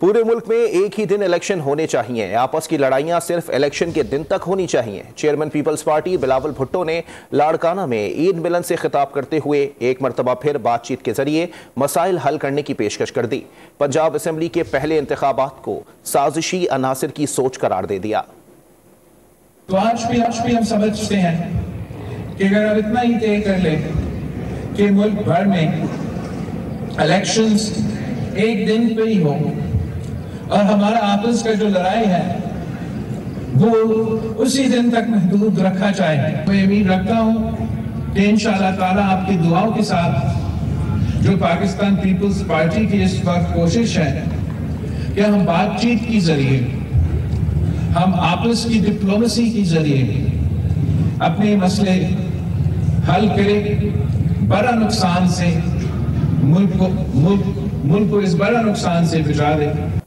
पूरे मुल्क में एक ही दिन इलेक्शन होने चाहिए। आपस की लड़ाइयां सिर्फ इलेक्शन के दिन तक होनी चाहिए। Chairman peoples party Bilawal Bhutto ने लाड़काना में ईद मिलन से खिताब करते हुए एक मरतबा फिर बातचीत के जरिए मसाइल हल करने की पेशकश कर दी। पंजाब असेंबली के पहले इंतखाबात को साजिशी अनासिर की सोच करार दे दिया। तो आज भी हम समझते हैं कि अगर अब इतना ही तय कर ले कि मुल्क भर में इलेक्शंस एक दिन पे ही हो और हमारा आपस का जो लड़ाई है वो उसी दिन तक महदूद रखा जाए। मैं उम्मीद रखता हूं कि इंशाअल्लाह ताला आपकी दुआओं के साथ जो पाकिस्तान पीपल्स पार्टी की इस वक्त कोशिश है कि हम बातचीत के जरिए, हम आपस की डिप्लोमेसी के जरिए अपने मसले हल करें, बड़ा नुकसान से मुल्क को इस बड़ा नुकसान से बचा दें।